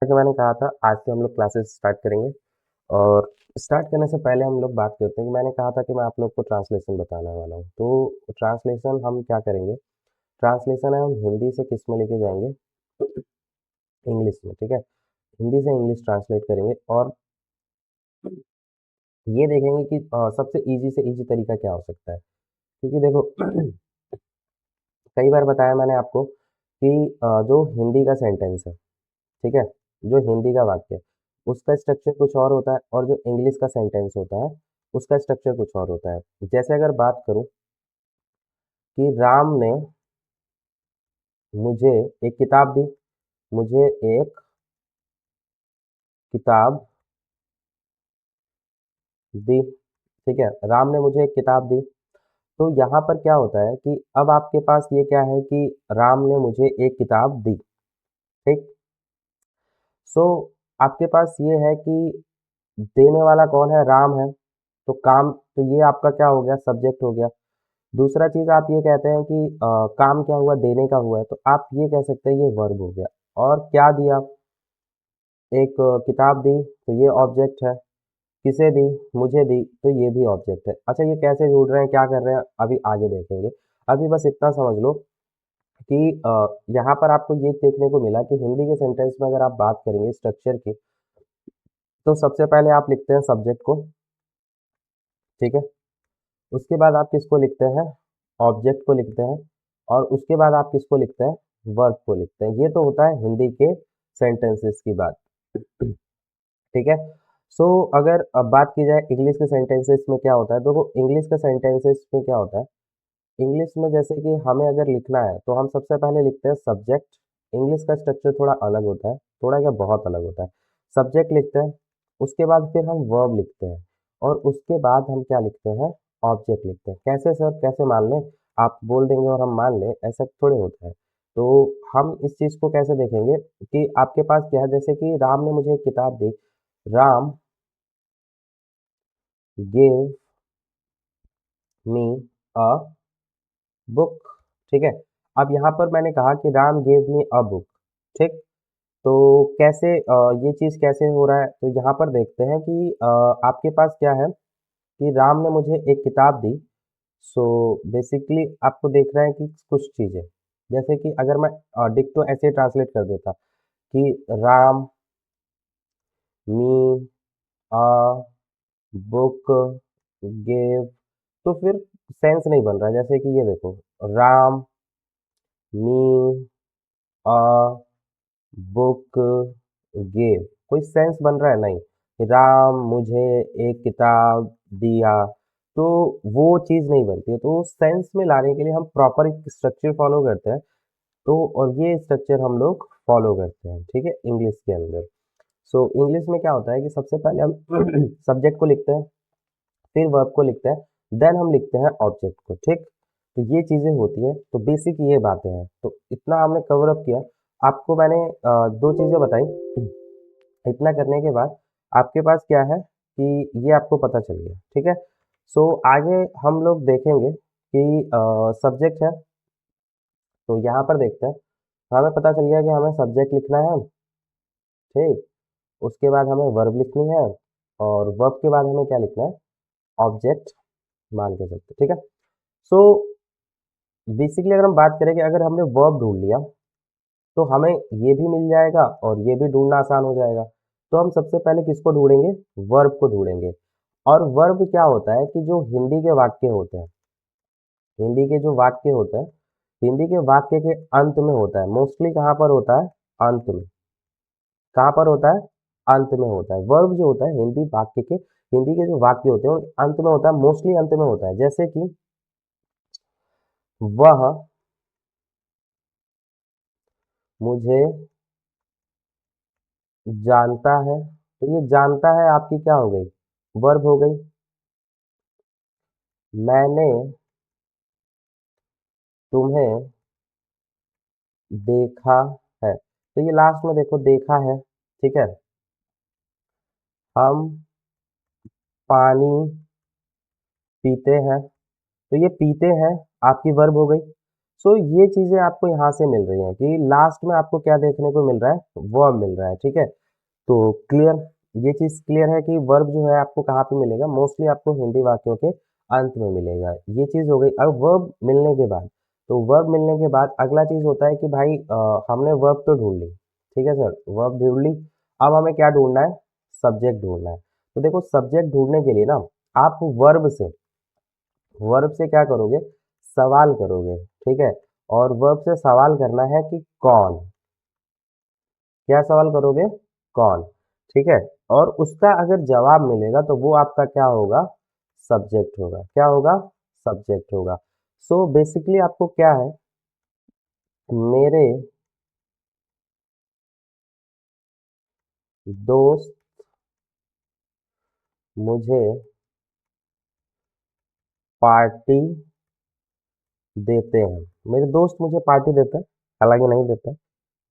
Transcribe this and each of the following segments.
कि मैंने कहा था आज से हम लोग क्लासेस स्टार्ट करेंगे। और स्टार्ट करने से पहले हम लोग बात करते हैं कि मैंने कहा था कि मैं आप लोग को ट्रांसलेशन बताने वाला हूँ। तो ट्रांसलेशन हम क्या करेंगे, ट्रांसलेशन है हम हिंदी से किस में लेके जाएंगे, इंग्लिश में। ठीक है, हिंदी से इंग्लिश ट्रांसलेट करेंगे और ये देखेंगे कि सबसे ईजी से ईजी तरीका क्या हो सकता है। क्योंकि देखो कई बार बताया मैंने आपको कि जो हिंदी का सेंटेंस है, ठीक है, जो हिंदी का वाक्य है उसका स्ट्रक्चर कुछ और होता है और जो इंग्लिश का सेंटेंस होता है उसका स्ट्रक्चर कुछ और होता है। जैसे अगर बात करूं कि राम ने मुझे एक किताब दी, मुझे एक किताब दी, ठीक है, राम ने मुझे एक किताब दी। तो यहाँ पर क्या होता है कि अब आपके पास ये क्या है कि राम ने मुझे एक किताब दी, ठीक। सो आपके पास ये है कि देने वाला कौन है, राम है। तो काम, तो ये आपका क्या हो गया, सब्जेक्ट हो गया। दूसरा चीज़ आप ये कहते हैं कि काम क्या हुआ, देने का हुआ है, तो आप ये कह सकते हैं ये वर्ब हो गया। और क्या दिया, एक किताब दी, तो ये ऑब्जेक्ट है। किसे दी, मुझे दी, तो ये भी ऑब्जेक्ट है। अच्छा, ये कैसे जुड़ रहे हैं, क्या कर रहे हैं, अभी आगे देखेंगे। अभी बस इतना समझ लो कि यहाँ पर आपको ये देखने को मिला कि हिंदी के सेंटेंस में अगर आप बात करेंगे स्ट्रक्चर की, तो सबसे पहले आप लिखते हैं सब्जेक्ट को, ठीक है। उसके बाद आप किसको लिखते हैं, ऑब्जेक्ट को लिखते हैं। और उसके बाद आप किसको लिखते हैं, वर्ब को लिखते हैं। ये तो होता है हिंदी के सेंटेंसेस की बात, ठीक है। सो अगर अब बात की जाए इंग्लिश के सेंटेंसेस में क्या होता है, देखो इंग्लिश के सेंटेंसेस में क्या होता है, इंग्लिश में जैसे कि हमें अगर लिखना है तो हम सबसे पहले लिखते हैं सब्जेक्ट। इंग्लिश का स्ट्रक्चर थोड़ा अलग होता है, थोड़ा क्या बहुत अलग होता है। सब्जेक्ट लिखते हैं, उसके बाद फिर हम वर्ब लिखते हैं, और उसके बाद हम क्या लिखते हैं, ऑब्जेक्ट लिखते हैं। कैसे सर, कैसे मान लें, आप बोल देंगे और हम मान लें, ऐसा थोड़े होता है। तो हम इस चीज़ को कैसे देखेंगे कि आपके पास क्या है, जैसे कि राम ने मुझे एक किताब दी, Ram gave me a book, ठीक है। अब यहाँ पर मैंने कहा कि Ram gave me a book, ठीक। तो कैसे ये चीज़ कैसे हो रहा है, तो यहाँ पर देखते हैं कि आपके पास क्या है कि राम ने मुझे एक किताब दी। सो बेसिकली आपको देख रहे हैं कि कुछ चीज़ें, जैसे कि अगर मैं डिक्टो ऐसे ट्रांसलेट कर देता कि राम मी अ बुक गेव, तो फिर सेंस नहीं बन रहा। जैसे कि ये देखो, राम मी अ बुक गेव, कोई सेंस बन रहा है नहीं। राम मुझे एक किताब दिया, तो वो चीज़ नहीं बनती है। तो सेंस में लाने के लिए हम प्रॉपर एक स्ट्रक्चर फॉलो करते हैं। तो और ये स्ट्रक्चर हम लोग फॉलो करते हैं, ठीक है, इंग्लिश के अंदर। सो इंग्लिश में क्या होता है कि सबसे पहले हम सब्जेक्ट को लिखते हैं, फिर वर्ब को लिखते हैं, देन हम लिखते हैं ऑब्जेक्ट को, ठीक। तो ये चीज़ें होती हैं, तो बेसिक ये बातें हैं। तो इतना हमने कवर अप किया। आपको मैंने दो चीज़ें बताई। इतना करने के बाद आपके पास क्या है कि ये आपको पता चल गया, ठीक है। सो आगे हम लोग देखेंगे कि सब्जेक्ट है, तो यहाँ पर देखते हैं। हमें पता चल गया कि हमें सब्जेक्ट लिखना है, ठीक। उसके बाद हमें वर्ब लिखनी है, और वर्ब के बाद हमें क्या लिखना है, ऑब्जेक्ट मान के चलते, ठीक है। सो बेसिकली अगर हम बात करें कि अगर हमने वर्ब ढूंढ लिया तो हमें ये भी मिल जाएगा और ये भी ढूंढना आसान हो जाएगा। तो हम सबसे पहले किसको ढूंढेंगे, वर्ब को ढूंढेंगे। और वर्ब क्या होता है कि जो हिंदी के वाक्य होते हैं, हिंदी के जो वाक्य होते हैं, हिंदी के वाक्य के अंत में होता है। मोस्टली कहाँ पर होता है, अंत में। कहाँ पर होता है, अंत में होता है। वर्ब जो होता है हिंदी वाक्य के, हिंदी के जो वाक्य होते हैं वो अंत में होता है, मोस्टली अंत में होता है। जैसे कि वह मुझे जानता है, तो ये जानता है आपकी क्या हो गई, वर्ब हो गई। मैंने तुम्हें देखा है, तो ये लास्ट में देखो देखा है, ठीक है। हम पानी पीते हैं, तो ये पीते हैं आपकी वर्ब हो गई। सो ये चीज़ें आपको यहाँ से मिल रही हैं कि लास्ट में आपको क्या देखने को मिल रहा है, वर्ब मिल रहा है, ठीक है। तो क्लियर, ये चीज़ क्लियर है कि वर्ब जो है आपको कहाँ पे मिलेगा, मोस्टली आपको हिंदी वाक्यों के अंत में मिलेगा। ये चीज़ हो गई। अब वर्ब मिलने के बाद, तो वर्ब मिलने के बाद अगला चीज़ होता है कि भाई हमने वर्ब तो ढूंढ ली, ठीक है सर, वर्ब ढूंढ ली। अब हमें क्या ढूंढना है, सब्जेक्ट ढूंढना है। तो देखो सब्जेक्ट ढूंढने के लिए ना आप वर्ब से क्या करोगे, सवाल करोगे, ठीक है। और वर्ब से सवाल करना है कि कौन, क्या सवाल करोगे, कौन, ठीक है। और उसका अगर जवाब मिलेगा तो वो आपका क्या होगा, सब्जेक्ट होगा। क्या होगा, सब्जेक्ट होगा। सो बेसिकली आपको क्या है, मेरे दोस्त मुझे पार्टी देते हैं, मेरे दोस्त मुझे पार्टी देते हैं, हालांकि नहीं देते हैं,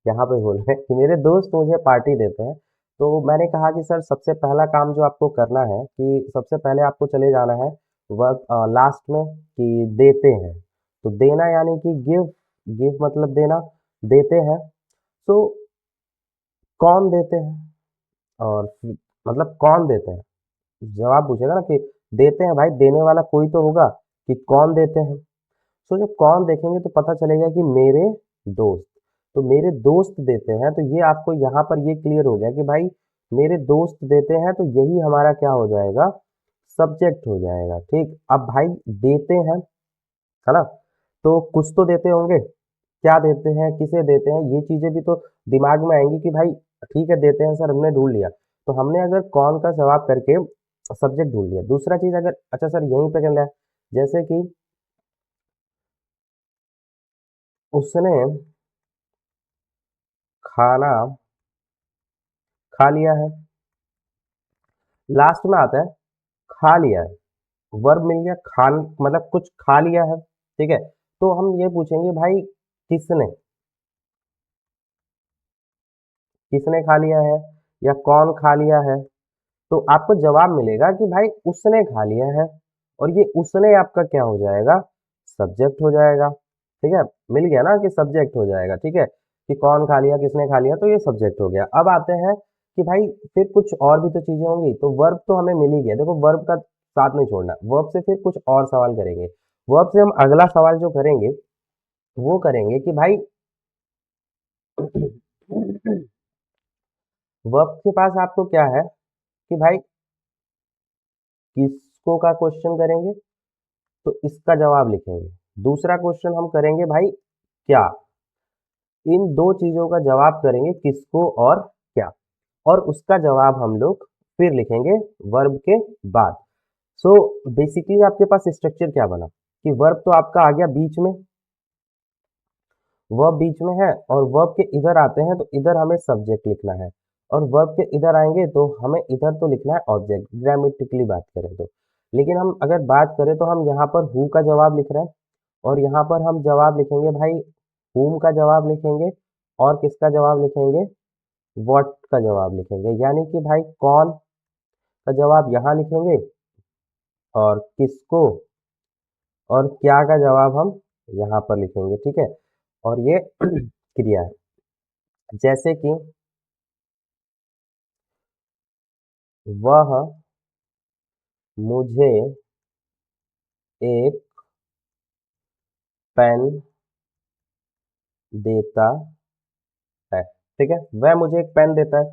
यहाँ पे बोल रहे हैं कि मेरे दोस्त मुझे पार्टी देते हैं। तो मैंने कहा कि सर सबसे पहला काम जो आपको करना है कि सबसे पहले आपको चले जाना है वर्ब लास्ट में कि देते हैं। तो देना यानी कि गिव, गिव मतलब देना, देते हैं। तो कौन देते हैं, और मतलब कौन देते हैं, जवाब पूछेगा ना कि देते हैं, भाई देने वाला कोई तो होगा, कि कौन देते हैं। तो जब कौन देखेंगे तो पता चलेगा कि मेरे दोस्त, तो मेरे दोस्त देते हैं। तो ये आपको यहाँ पर ये क्लियर हो गया कि भाई मेरे दोस्त देते हैं, तो यही हमारा क्या हो जाएगा, सब्जेक्ट हो जाएगा, ठीक। अब भाई देते हैं, है ना, तो कुछ तो देते होंगे, क्या देते हैं, किसे देते हैं, ये चीजें भी तो दिमाग में आएंगी कि भाई ठीक है देते हैं सर, हमने ढूंढ लिया। तो हमने अगर कौन का जवाब करके सब्जेक्ट ढूंढ लिया। दूसरा चीज अगर, अच्छा सर यहीं पे कर लिया, जैसे कि उसने खाना खा लिया है, लास्ट में आता है खा लिया है, वर्ब मिल गया, खान मतलब कुछ खा लिया है, ठीक है। तो हम ये पूछेंगे भाई किसने, किसने खा लिया है या कौन खा लिया है। तो आपको जवाब मिलेगा कि भाई उसने खा लिया है, और ये उसने आपका क्या हो जाएगा, सब्जेक्ट हो जाएगा, ठीक है। मिल गया ना कि सब्जेक्ट हो जाएगा, ठीक है, कि कौन खा लिया, किसने खा लिया, तो ये सब्जेक्ट हो गया। अब आते हैं कि भाई फिर कुछ और भी तो चीजें होंगी, तो वर्ब तो हमें मिल ही गया। देखो वर्ब का साथ नहीं छोड़ना, वर्ब से फिर कुछ और सवाल करेंगे। वर्ब से हम अगला सवाल जो करेंगे वो करेंगे कि भाई वर्ब के पास आपको क्या है कि भाई किसको का क्वेश्चन करेंगे, तो इसका जवाब लिखेंगे। दूसरा क्वेश्चन हम करेंगे भाई क्या, इन दो चीजों का जवाब करेंगे, किसको और क्या, और उसका जवाब हम लोग फिर लिखेंगे वर्ब के बाद। सो बेसिकली आपके पास स्ट्रक्चर क्या बना कि वर्ब तो आपका आ गया बीच में, वर्ब बीच में है, और वर्ब के इधर आते हैं तो इधर हमें सब्जेक्ट लिखना है, और वर्ब के इधर आएंगे तो हमें इधर तो लिखना है ऑब्जेक्ट, ग्रामेटिकली बात करें तो। लेकिन हम अगर बात करें तो हम यहाँ पर हु का जवाब लिख रहे हैं, और यहाँ पर हम जवाब लिखेंगे भाई whom का जवाब लिखेंगे, और किसका जवाब लिखेंगे, what का जवाब लिखेंगे। यानी कि भाई कौन का जवाब यहाँ लिखेंगे, और किसको और क्या का जवाब हम यहाँ पर लिखेंगे, ठीक है। और ये क्रिया है, जैसे कि वह मुझे एक पेन देता है, ठीक है, वह मुझे एक पेन देता है।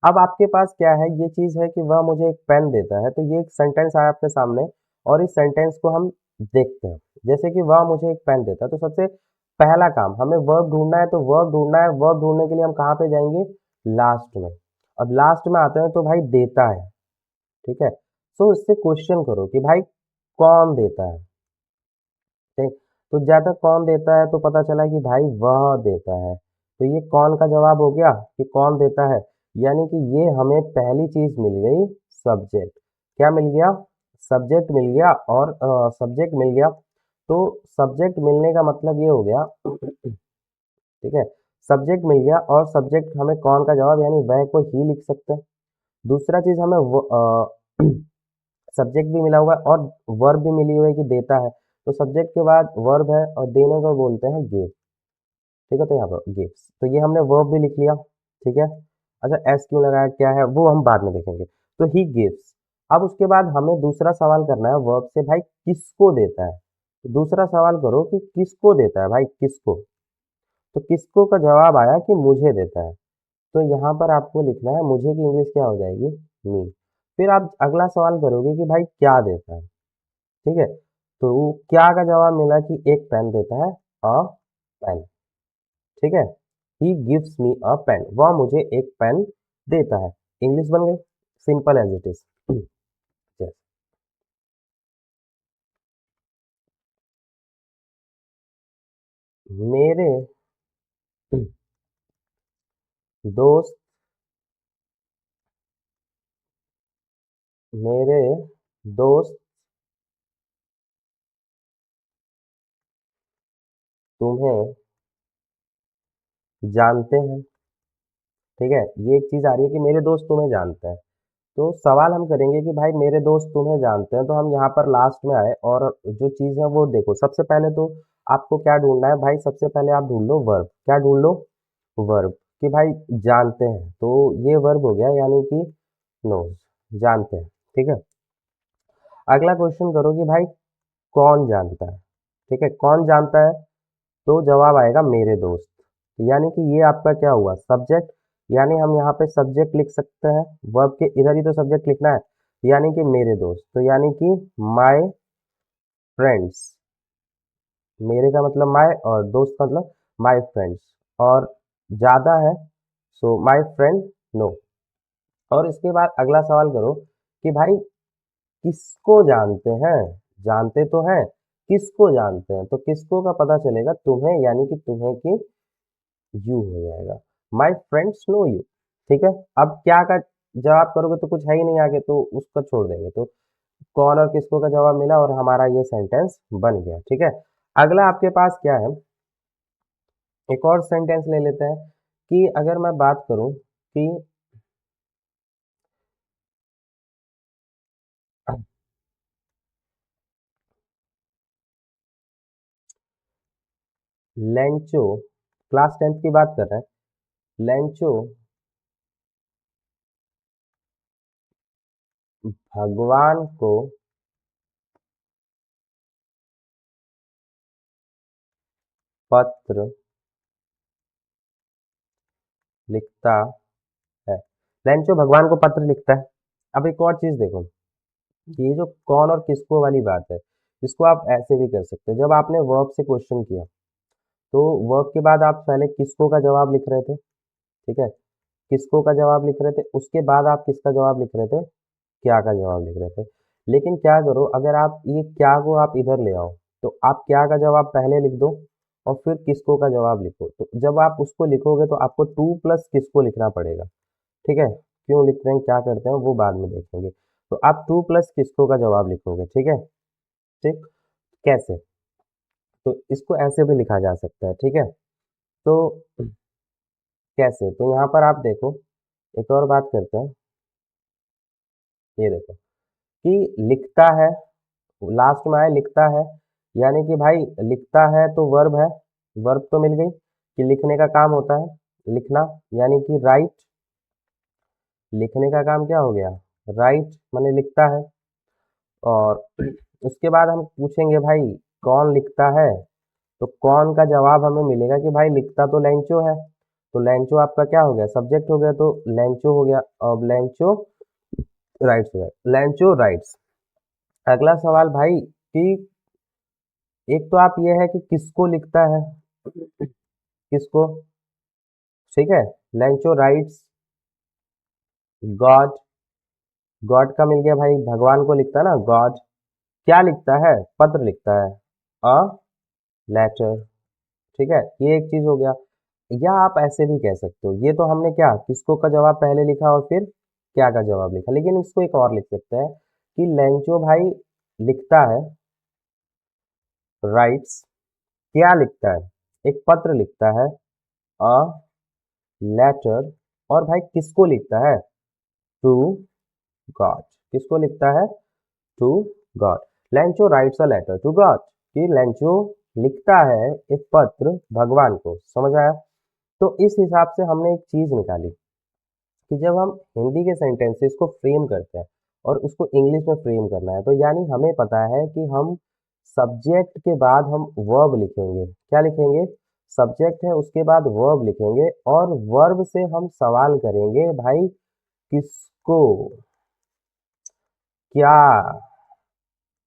अब आपके पास क्या है, ये चीज है कि वह मुझे एक पेन देता है, तो ये एक सेंटेंस आया आपके सामने, और इस सेंटेंस को हम देखते हैं। जैसे कि वह मुझे एक पेन देता है, तो सबसे पहला काम हमें वर्ब ढूंढना है, तो वर्ब ढूंढना है, वर्ब ढूंढने के लिए हम कहाँ पे जाएंगे, लास्ट में। अब लास्ट में आते हैं तो भाई देता है, ठीक है। तो इससे क्वेश्चन करो कि भाई कौन देता है, ठीक। तो ज्यादा कौन देता है, तो पता चला कि भाई वह देता है। तो ये कौन का जवाब हो गया कि कौन देता है, यानी कि ये हमें पहली चीज मिल गई, सब्जेक्ट। क्या मिल गया, सब्जेक्ट मिल गया, और सब्जेक्ट मिल गया। तो सब्जेक्ट मिलने का मतलब ये हो गया ठीक है, सब्जेक्ट मिल गया, और सब्जेक्ट हमें कौन का जवाब यानी वह को ही लिख सकते हैं। दूसरा चीज हमें सब्जेक्ट भी मिला हुआ है और वर्ब भी मिली हुई है कि देता है। तो सब्जेक्ट के बाद वर्ब है और देने को बोलते हैं गिव। ठीक है, तो यहाँ पर गिव्स, तो ये हमने वर्ब भी लिख लिया। ठीक है, अच्छा एस क्यों लगाया, क्या है वो हम बाद में देखेंगे। तो ही गिव्स। अब उसके बाद हमें दूसरा सवाल करना है वर्ब से, भाई किसको देता है। तो दूसरा सवाल करो कि किसको देता है भाई, किसको। तो किसको का जवाब आया कि मुझे देता है। तो यहाँ पर आपको लिखना है मुझे की इंग्लिश क्या हो जाएगी, मी। फिर आप अगला सवाल करोगे कि भाई क्या देता है। ठीक है, तो क्या का जवाब मिला कि एक पेन देता है, अ पेन। ठीक है, he gives me a pen, वह मुझे एक पेन देता है। इंग्लिश बन गई, सिंपल एज इट इज। मेरे दोस्त, मेरे दोस्त तुम्हें जानते हैं। ठीक है, ये एक चीज आ रही है कि मेरे दोस्त तुम्हें जानते हैं। तो सवाल हम करेंगे कि भाई मेरे दोस्त तुम्हें जानते हैं, तो हम यहाँ पर लास्ट में आए और जो चीज़ है वो देखो। सबसे पहले तो आपको क्या ढूंढना है भाई, सबसे पहले आप ढूंढ लो वर्ब। क्या ढूंढ लो, वर्ब, कि भाई जानते हैं, तो ये वर्ब हो गया, यानी कि नोज, जानते हैं। ठीक है, अगला क्वेश्चन करो कि भाई कौन जानता है। ठीक है, कौन जानता है, तो जवाब आएगा मेरे दोस्त। यानी कि ये आपका क्या हुआ, सब्जेक्ट। यानी हम यहाँ पे सब्जेक्ट लिख सकते हैं, वर्ब के इधर ही तो सब्जेक्ट लिखना है। यानी कि मेरे दोस्त, तो यानी कि माय फ्रेंड्स। मेरे का मतलब माय और दोस्त का मतलब माय फ्रेंड्स, और ज़्यादा है सो माय फ्रेंड नो। और इसके बाद अगला सवाल करो कि भाई किसको जानते हैं। जानते तो हैं, किसको जानते हैं, तो किसको का पता चलेगा, तुम्हें, यानी कि तुम्हें की यू हो जाएगा, माई फ्रेंड्स नो यू। ठीक है, अब क्या का जवाब करोगे तो कुछ है ही नहीं आगे, तो उसको छोड़ देंगे। तो कौन और किसको का जवाब मिला और हमारा ये सेंटेंस बन गया। ठीक है, अगला आपके पास क्या है, एक और सेंटेंस ले लेते हैं कि अगर मैं बात करूं कि लेंचो, क्लास 10th की बात कर रहे हैं, लेंचो भगवान को पत्र लिखता है। लेंचो भगवान को पत्र लिखता है। अब एक और चीज देखो, ये जो कौन और किसको वाली बात है, इसको आप ऐसे भी कर सकते हैं। जब आपने वर्ब से क्वेश्चन किया, तो वर्ब के बाद आप पहले किसको का जवाब लिख रहे थे। ठीक है, किसको का जवाब लिख रहे थे, उसके बाद आप किसका जवाब लिख रहे थे, क्या का जवाब लिख रहे थे। लेकिन क्या करो, अगर आप ये क्या को आप इधर ले आओ, तो आप क्या का जवाब पहले लिख दो और फिर किसको का जवाब लिखो। तो जब आप उसको लिखोगे तो आपको टू प्लस किसको लिखना पड़ेगा। ठीक है, क्यों लिख रहे हैं, क्या करते हैं, वो बाद में देखेंगे। तो आप टू प्लस किसको का जवाब लिखोगे। ठीक है, ठीक, कैसे, तो इसको ऐसे भी लिखा जा सकता है। ठीक है, तो कैसे, तो यहाँ पर आप देखो, एक और बात करते हैं। ये देखो कि लिखता है, लास्ट में आए लिखता है, यानी कि भाई लिखता है तो वर्ब है, वर्ब तो मिल गई कि लिखने का काम होता है लिखना, यानी कि राइट। लिखने का काम क्या हो गया, राइट, माने लिखता है। और उसके बाद हम पूछेंगे भाई कौन लिखता है, तो कौन का जवाब हमें मिलेगा कि भाई लिखता तो लेंचो है। तो लेंचो आपका क्या हो गया, सब्जेक्ट हो गया, तो लेंचो हो गया। अब लेंचो राइट्स हो गया, लेंचो राइट्स। अगला सवाल भाई कि एक तो आप ये है कि किसको लिखता है, किसको। ठीक है, लेंचो राइट्स गॉड, गॉड का मिल गया भाई, भगवान को लिखता है ना गॉड। क्या लिखता है, पत्र लिखता है, अ लेटर। ठीक है, ये एक चीज हो गया। या आप ऐसे भी कह सकते हो, ये तो हमने क्या किसको का जवाब पहले लिखा और फिर क्या का जवाब लिखा, लेकिन इसको एक और लिख सकते हैं कि लेंचो भाई लिखता है, राइट्स, क्या लिखता है, एक पत्र लिखता है, अ लेटर। और भाई किसको लिखता है, टू गॉड, किसको लिखता है, to God. Lencho writes a letter to God. कि लेंचो लिखता है एक पत्र भगवान को, समझ आया। तो इस हिसाब से हमने एक चीज़ निकाली कि जब हम हिंदी के सेंटेंसेस को फ्रेम करते हैं और उसको इंग्लिश में फ्रेम करना है, तो यानी हमें पता है कि हम सब्जेक्ट के बाद हम वर्ब लिखेंगे। क्या लिखेंगे? सब्जेक्ट है, उसके बाद वर्ब लिखेंगे और वर्ब से हम सवाल करेंगे, भाई किसको, क्या,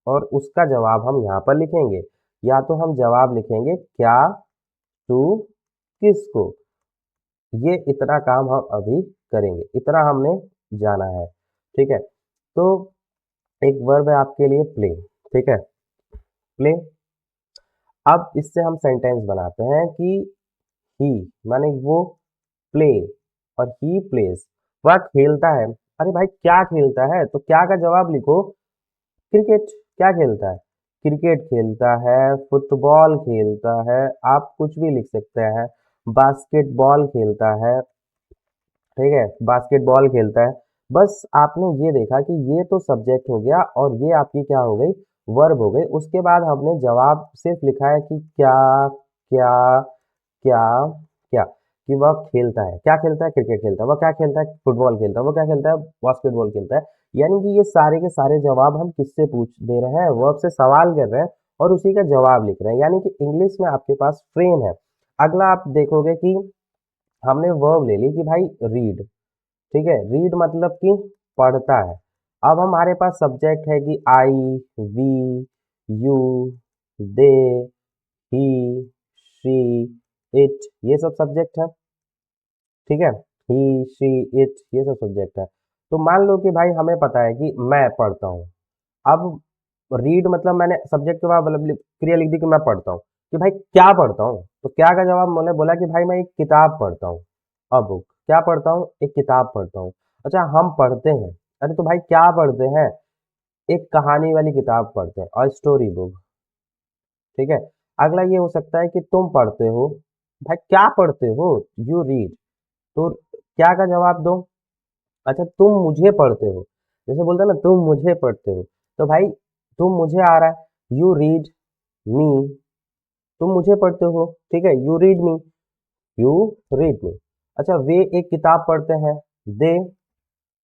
और उसका जवाब हम यहाँ पर लिखेंगे। या तो हम जवाब लिखेंगे क्या, टू, किसको। ये इतना काम हम अभी करेंगे, इतना हमने जाना है, ठीक है। तो एक वर्ब है आपके लिए प्ले, ठीक है, प्ले। अब इससे हम सेंटेंस बनाते हैं कि ही माने वो प्ले और ही प्लेज, वह खेलता है। अरे भाई क्या खेलता है, तो क्या का जवाब लिखो क्रिकेट। क्या खेलता है? क्रिकेट खेलता है, फुटबॉल खेलता है, आप कुछ भी लिख सकते हैं, बास्केटबॉल खेलता है, ठीक है, बास्केटबॉल खेलता है। बस आपने ये देखा कि ये तो सब्जेक्ट हो गया और ये आपकी क्या हो गई, वर्ब हो गई। उसके बाद हमने जवाब सिर्फ लिखा है कि क्या, क्या, क्या, क्या, कि वह खेलता है, क्या खेलता है, क्रिकेट खेलता है, वह क्या खेलता है, फुटबॉल खेलता है, वह क्या खेलता है, बास्केटबॉल खेलता है। यानी कि ये सारे के सारे जवाब हम किससे पूछ दे रहे हैं, वर्ब से सवाल कर रहे हैं और उसी का जवाब लिख रहे हैं। यानी कि इंग्लिश में आपके पास फ्रेम है। अगला आप देखोगे कि हमने वर्ब ले ली कि भाई रीड, ठीक है, रीड मतलब कि पढ़ता है। अब हमारे पास सब्जेक्ट है कि I, we, you, they, he, she, it, ये सब सब्जेक्ट है, ठीक है, ही, शी, इट, ये सब सब्जेक्ट है। तो मान लो कि भाई हमें पता है कि मैं पढ़ता हूँ। अब रीड मतलब मैंने सब्जेक्ट के बाद मतलब क्रिया लिख दी कि मैं पढ़ता हूँ, कि भाई क्या पढ़ता हूँ, तो क्या का जवाब मैंने बोला कि भाई मैं एक किताब पढ़ता हूँ, अ बुक। क्या पढ़ता हूँ? एक किताब पढ़ता हूँ। अच्छा हम पढ़ते हैं, अरे तो भाई क्या पढ़ते हैं? एक कहानी वाली किताब पढ़ते हैं और स्टोरी बुक, ठीक है। अगला ये हो सकता है कि तुम पढ़ते हो, भाई क्या पढ़ते हो, यू रीड, तो क्या का जवाब दो। अच्छा तुम मुझे पढ़ते हो, जैसे बोलते हैं ना तुम मुझे पढ़ते हो, तो भाई तुम मुझे आ रहा है, यू रीड मी, तुम मुझे पढ़ते हो, ठीक है, you read me, you read me. अच्छा वे एक किताब पढ़ते हैं, दे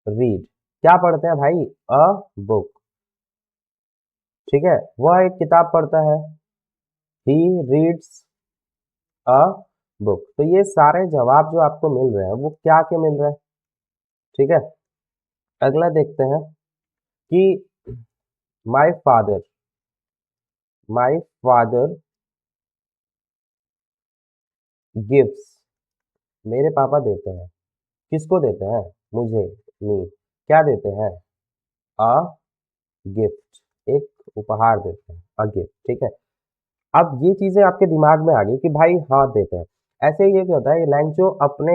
रीड, क्या पढ़ते हैं भाई, अ बुक, ठीक है, वह एक किताब पढ़ता है, ही रीड्स अ बुक। तो ये सारे जवाब जो आपको मिल रहे हैं वो क्या के मिल रहे हैं, ठीक है। अगला देखते हैं कि my father, my father gifts, मेरे पापा देते हैं, किसको देते हैं, मुझे, मी, क्या देते हैं, अ गिफ्ट, एक उपहार देते हैं, अ गिफ्ट, ठीक है। अब ये चीजें आपके दिमाग में आ गई कि भाई हाँ देते हैं। ऐसे ही ये क्या होता है, लैंचो अपने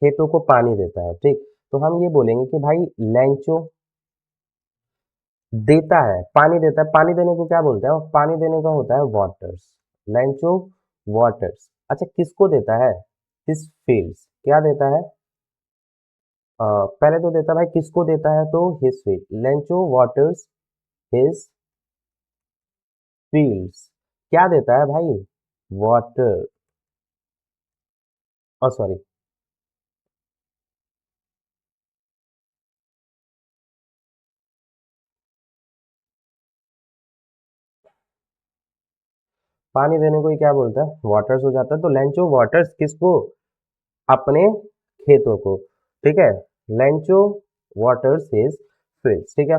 खेतों को पानी देता है, ठीक। तो हम ये बोलेंगे कि भाई लैंचो देता है, पानी देता है, पानी देने को क्या बोलते हैं, पानी देने का होता है वाटर्स, लैंचो वाटर्स। अच्छा किसको देता है, हिज फील्ड्स, क्या देता है, पहले तो देता है भाई किसको देता है, तो his field, लैंचो waters his fields, क्या देता है भाई, वाटर, और सॉरी, पानी देने को ही क्या बोलता है, वाटर्स हो जाता है। तो लैंचो वाटर्स किसको, अपने खेतों को, ठीक है, लैंचो वाटर्स हिज फील्ड्स, ठीक है।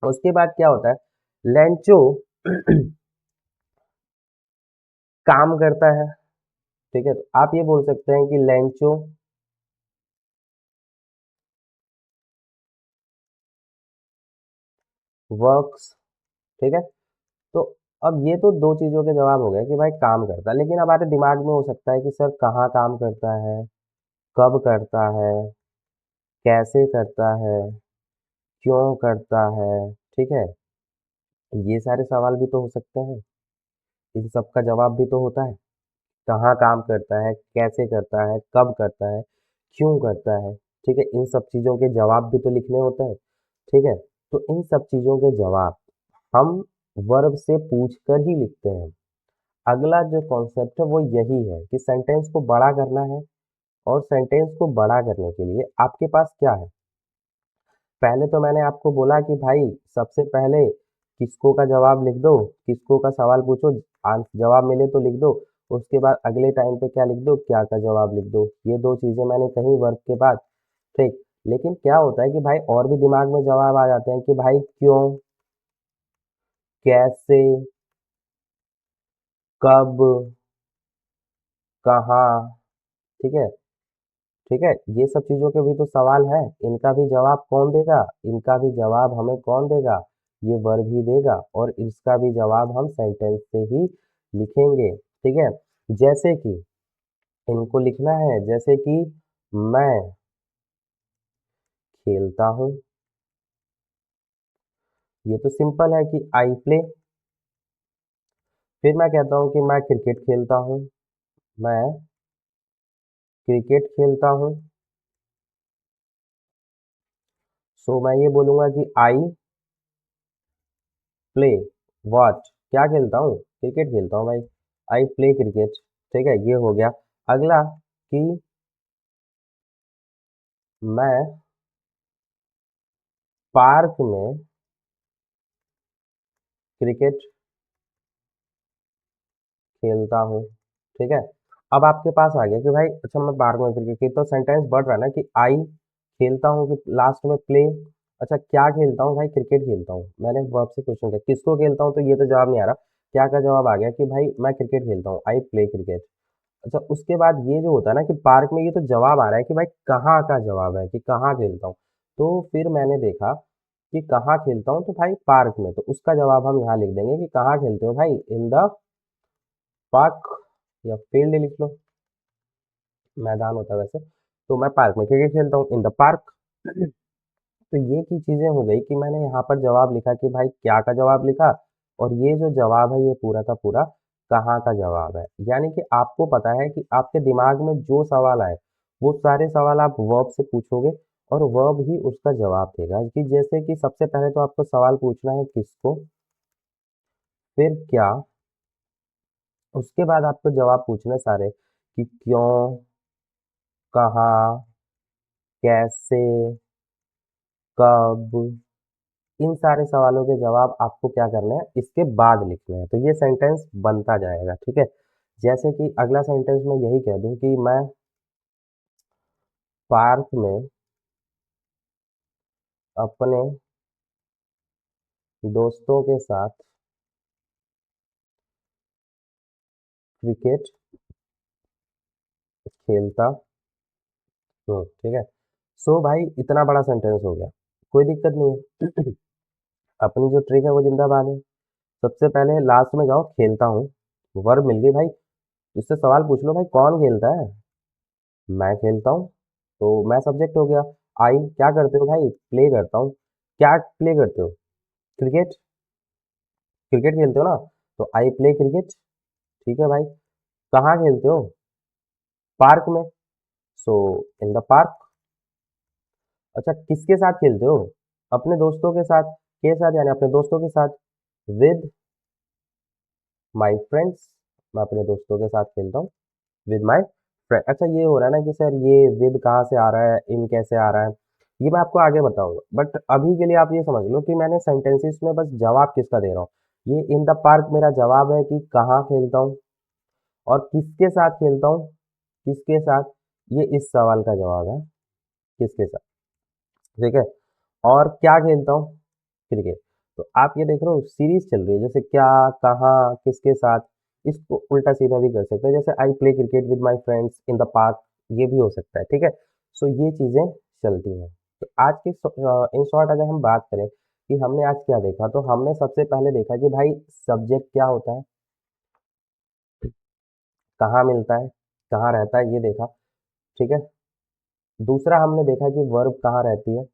उसके बाद क्या होता है, लैंचो काम करता है, ठीक है। तो आप ये बोल सकते हैं कि लैंचो वर्क्स, ठीक है। तो अब ये तो दो चीज़ों के जवाब हो गए कि भाई काम करता है, लेकिन हमारे दिमाग में हो सकता है कि सर कहाँ काम करता है, कब करता है, कैसे करता है, क्यों करता है, ठीक है। ये सारे सवाल भी तो हो सकते हैं, इन सब का जवाब भी तो होता है, कहाँ काम करता है, कैसे करता है, कब करता है, क्यों करता है, ठीक है। इन सब चीज़ों के जवाब भी तो लिखने होते हैं, ठीक है। तो इन सब चीज़ों के जवाब हम वर्ब से पूछकर ही लिखते हैं। अगला जो कॉन्सेप्ट है वो यही है कि सेंटेंस को बड़ा करना है, और सेंटेंस को बड़ा करने के लिए आपके पास क्या है। पहले तो मैंने आपको बोला कि भाई सबसे पहले किसको का जवाब लिख दो, किसको का सवाल पूछो, जवाब मिले तो लिख दो। उसके बाद अगले टाइम पे क्या लिख दो, क्या का जवाब लिख दो। ये दो चीज़ें मैंने कही वर्ब के बाद, ठीक। लेकिन क्या होता है कि भाई और भी दिमाग में जवाब आ जाते हैं कि भाई क्यों, कैसे, कब, कहाँ, ठीक है। ठीक है, ये सब चीज़ों के भी तो सवाल हैं, इनका भी जवाब कौन देगा, इनका भी जवाब हमें कौन देगा, ये वर्ब ही देगा, और इसका भी जवाब हम सेंटेंस से ही लिखेंगे, ठीक है। जैसे कि इनको लिखना है, जैसे कि मैं खेलता हूँ, ये तो सिंपल है कि आई प्ले। फिर मैं कहता हूँ कि मैं क्रिकेट खेलता हूँ, मैं क्रिकेट खेलता हूँ। सो मैं ये बोलूँगा कि आई प्ले व्हाट, क्या खेलता हूँ, क्रिकेट खेलता हूँ भाई, आई प्ले क्रिकेट, ठीक है, ये हो गया। अगला कि मैं पार्क में क्रिकेट खेलता हूँ, ठीक है। अब आपके पास आ गया कि भाई अच्छा मैं पार्क में क्रिकेट खेलता, तो सेंटेंस बढ़ रहा है ना कि आई खेलता हूँ, कि लास्ट में प्ले। अच्छा क्या खेलता हूँ भाई, क्रिकेट खेलता हूँ। मैंने वर्ब से क्वेश्चन किया किसको खेलता हूँ, तो ये तो जवाब नहीं आ रहा। क्या का जवाब आ गया कि भाई मैं क्रिकेट खेलता हूँ, आई प्ले क्रिकेट। अच्छा उसके बाद ये जो होता है ना कि पार्क में, ये तो जवाब आ रहा है कि भाई कहाँ का जवाब है कि कहाँ खेलता हूँ। तो फिर मैंने देखा कि कहाँ खेलता हूँ, तो भाई पार्क में, तो उसका जवाब हम यहाँ लिख देंगे कि कहाँ खेलते हो भाई, इन द पार्क, या फील्ड लिख लो, मैदान होता है वैसे। तो मैं पार्क में क्रिकेट खेलता हूँ, इन द पार्क। तो ये की चीज़ें हो गई कि मैंने यहाँ पर जवाब लिखा कि भाई क्या का जवाब लिखा, और ये जो जवाब है ये पूरा का पूरा कहाँ का जवाब है। यानी कि आपको पता है कि आपके दिमाग में जो सवाल आए वो सारे सवाल आप वर्ब से पूछोगे, और वर्ब ही उसका जवाब देगा। कि जैसे कि सबसे पहले तो आपको सवाल पूछना है किसको, फिर क्या, उसके बाद आपको जवाब पूछने सारे कि क्यों, कहाँ, कैसे, कब। इन सारे सवालों के जवाब आपको क्या करने हैं, इसके बाद लिखने हैं, तो ये सेंटेंस बनता जाएगा, ठीक है। जैसे कि अगला सेंटेंस मैं यही कह दूं कि मैं पार्क में अपने दोस्तों के साथ क्रिकेट खेलता हूँ, ठीक है। सो भाई इतना बड़ा सेंटेंस हो गया, कोई दिक्कत नहीं है। अपनी जो ट्रिक है वो जिंदाबाद है। सबसे पहले लास्ट में जाओ, खेलता हूँ, वर्ब मिल गई भाई। इससे सवाल पूछ लो भाई कौन खेलता है, मैं खेलता हूँ, तो मैं सब्जेक्ट हो गया। आई क्या करते हो भाई, प्ले करता हूँ, क्या प्ले करते हो, क्रिकेट, क्रिकेट खेलते हो ना, तो आई प्ले क्रिकेट, ठीक है भाई। कहाँ खेलते हो, पार्क में, सो इन द पार्क। अच्छा किसके साथ खेलते हो, अपने दोस्तों के साथ, के साथ यानी अपने दोस्तों के साथ, विद माई फ्रेंड्स, मैं अपने दोस्तों के साथ खेलता हूँ, विद माई फ्रेंड। अच्छा ये हो रहा है ना कि सर ये विद कहाँ से आ रहा है, इन कैसे आ रहा है, ये मैं आपको आगे बताऊंगा। बट अभी के लिए आप ये समझ लो कि मैंने सेंटेंसेस में बस जवाब किसका दे रहा हूँ। ये इन द पार्क मेरा जवाब है कि कहाँ खेलता हूँ, और किसके साथ खेलता हूँ, किसके साथ, ये इस सवाल का जवाब है, किसके साथ, ठीक है। और क्या खेलता हूँ, क्रिकेट। तो आप ये देख रहे हो सीरीज चल रही है, जैसे क्या, कहाँ, किसके साथ, इसको उल्टा सीधा भी कर सकते हैं, जैसे I play cricket with my friends in the park, ये भी हो सकता है, ठीक है। सो ये चीज़ें चलती हैं। तो आज के इन शॉर्ट अगर हम बात करें कि हमने आज क्या देखा, तो हमने सबसे पहले देखा कि भाई सब्जेक्ट क्या होता है, कहाँ मिलता है, कहाँ रहता है, ये देखा, ठीक है। दूसरा हमने देखा कि वर्ब कहाँ रहती है,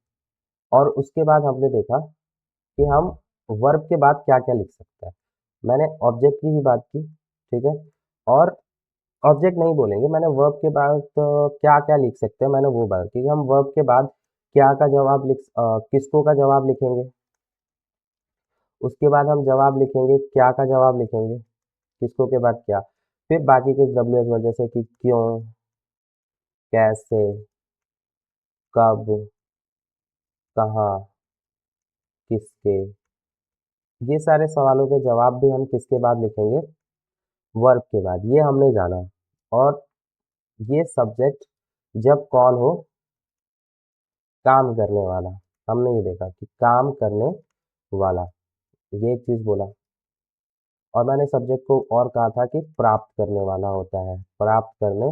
और उसके बाद हमने देखा कि हम वर्ब के बाद क्या-क्या लिख सकते हैं। मैंने ऑब्जेक्ट की ही बात की, ठीक है? और ऑब्जेक्ट नहीं बोलेंगे, मैंने वर्ब के बाद क्या-क्या लिख सकते हैं, मैंने वो बात की कि हम वर्ब के बाद क्या का जवाब किसको का जवाब लिखेंगे, उसके बाद हम जवाब लिखेंगे, क्या का जवाब लिखेंगे, किसको के बाद क्या, फिर बाकी के डब्ल्यू एच वर्ड जैसे कि क्यों, कैसे, कब, कहाँ, किसके, ये सारे सवालों के जवाब भी हम किसके बाद लिखेंगे, वर्ब के बाद। ये हमने जाना। और ये सब्जेक्ट जब कौन हो, काम करने वाला, हमने ये देखा कि काम करने वाला, ये एक चीज बोला। और मैंने सब्जेक्ट को और कहा था कि प्राप्त करने वाला होता है, प्राप्त करने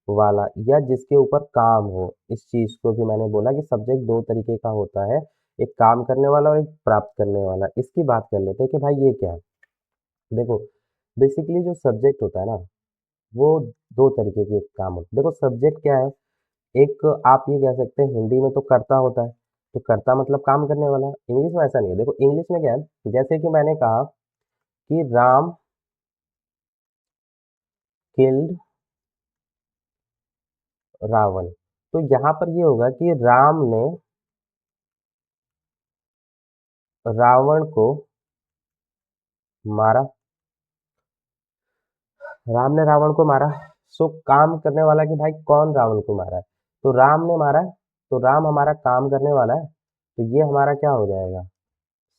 वाला या जिसके ऊपर काम हो, इस चीज को भी मैंने बोला कि सब्जेक्ट दो तरीके का होता है, एक काम करने वाला और एक प्राप्त करने वाला। इसकी बात कर लेते हैं कि भाई ये क्या है। देखो, बेसिकली जो सब्जेक्ट होता है ना, वो दो तरीके के काम होते हैं। देखो सब्जेक्ट क्या है, एक आप ये कह सकते हैं हिंदी में तो कर्ता होता है, तो कर्ता मतलब काम करने वाला। इंग्लिश में ऐसा नहीं है। देखो इंग्लिश में क्या है, जैसे कि मैंने कहा कि राम किल्ड रावण, तो यहाँ पर ये होगा कि राम ने रावण को मारा, राम ने रावण को मारा। सो काम करने वाला कि भाई कौन रावण को मारा है, तो राम ने मारा है, तो राम हमारा काम करने वाला है, तो ये हमारा क्या हो जाएगा,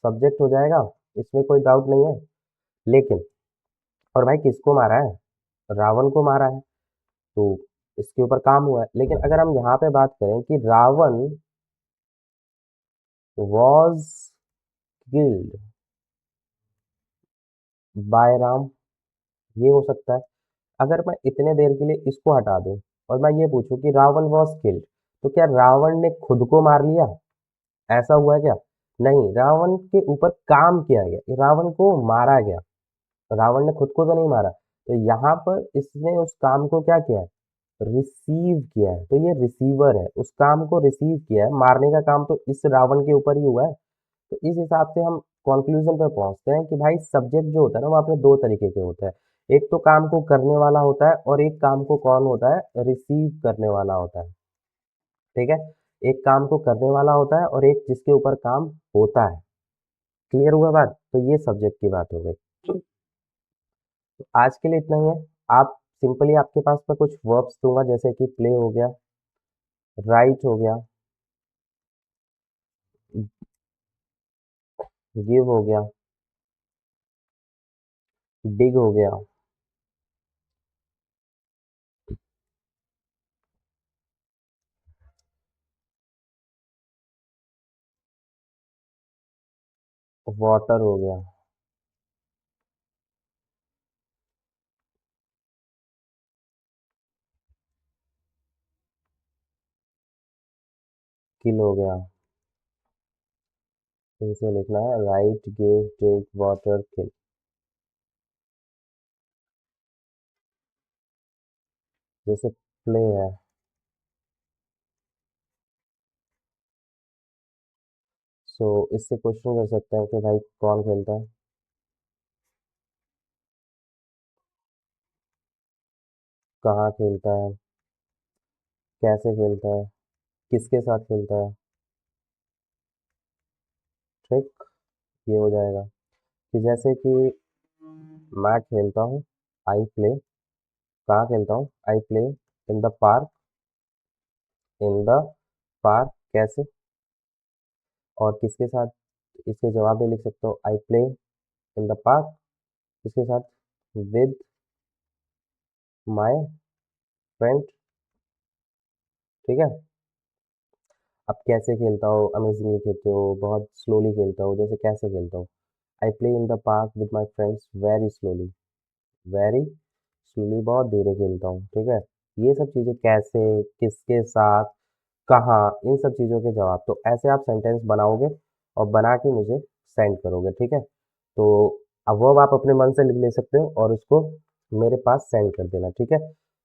सब्जेक्ट हो जाएगा, इसमें कोई डाउट नहीं है। लेकिन और भाई किसको मारा है, रावण को मारा है, तो इसके ऊपर काम हुआ है। लेकिन अगर हम यहाँ पे बात करें कि Ravan was killed by Ram, ये हो सकता है। अगर मैं इतने देर के लिए इसको हटा दूं और मैं ये पूछूं कि रावण वॉज किल्ड, तो क्या रावण ने खुद को मार लिया, ऐसा हुआ क्या, नहीं, रावण के ऊपर काम किया गया, रावण को मारा गया, रावण ने खुद को तो नहीं मारा। तो यहाँ पर इसने उस काम को क्या किया है, रिसीव किया है, तो ये रिसीवर है, उस काम को रिसीव किया है। मारने का काम तो इस रावण के ऊपर ही हुआ है। तो इस हिसाब से हम कंक्लूजन पे पहुंचते हैं कि भाई सब्जेक्ट जो होता है ना, वो अपने दो तरीके के होते हैं। एक तो काम को करने वाला होता है और एक काम को कौन होता है, रिसीव करने वाला होता है। ठीक है, एक काम को करने वाला होता है और एक जिसके ऊपर काम होता है। क्लियर हुआ बात, तो ये सब्जेक्ट की बात हो गई। तो आज के लिए इतना ही है। आप सिंपली, आपके पास मैं कुछ वर्ब्स दूंगा जैसे कि प्ले हो गया, राइट हो गया, गिव हो गया, डिग हो गया, वाटर हो गया, किल हो गया। इनसे लिखना है राइट, गिव, टेक, वाटर, किल। जैसे प्ले है, सो इससे क्वेश्चन कर सकते हैं कि भाई कौन खेलता है, कहाँ खेलता है, कैसे खेलता है, किसके साथ खेलता है। ठीक, ये हो जाएगा। कि जैसे कि मैं खेलता हूँ, आई प्ले, कहाँ खेलता हूँ, I play in the park, in the park, कैसे, और किसके साथ, इसके जवाब में लिख सकते हो I play in the park, किसके साथ, विद माई फ्रेंड। ठीक है, अब कैसे खेलता हो, अमेजिंगली खेलते हो, बहुत स्लोली खेलता हो, जैसे कैसे खेलता हो, I play in the park with my friends very slowly, very slowly, बहुत धीरे खेलता हूँ। ठीक है, ये सब चीज़ें कैसे, किसके साथ, कहाँ, इन सब चीज़ों के जवाब तो ऐसे आप सेंटेंस बनाओगे और बना के मुझे सेंड करोगे। ठीक है, तो अब वो आप अपने मन से लिख ले सकते हो और उसको मेरे पास सेंड कर देना। ठीक है,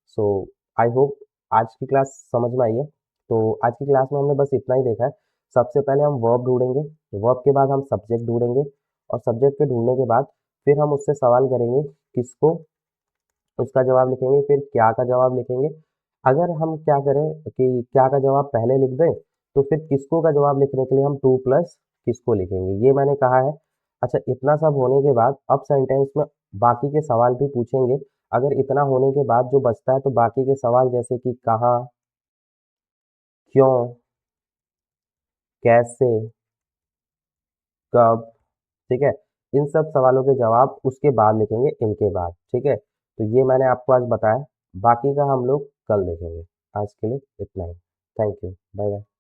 सो आई होप आज की क्लास समझ में आई है। तो आज की क्लास में हमने बस इतना ही देखा है। सबसे पहले हम वर्ब ढूंढेंगे, वर्ब के बाद हम सब्जेक्ट ढूंढेंगे, और सब्जेक्ट के ढूंढने के बाद फिर हम उससे सवाल करेंगे, किसको, उसका जवाब लिखेंगे, फिर क्या का जवाब लिखेंगे। अगर हम क्या करें कि क्या का जवाब पहले लिख दें, तो फिर किसको का जवाब लिखने के लिए हम टू प्लस किसको लिखेंगे, ये मैंने कहा है। अच्छा, इतना सब होने के बाद अब सेंटेंस में बाकी के सवाल भी पूछेंगे। अगर इतना होने के बाद जो बचता है तो बाकी के सवाल जैसे कि कहाँ, क्यों, कैसे, कब, ठीक है, इन सब सवालों के जवाब उसके बाद लिखेंगे, इनके बाद, ठीक है। तो ये मैंने आपको आज बताया, बाकी का हम लोग कल देखेंगे। आज के लिए इतना ही। Thank you, bye bye.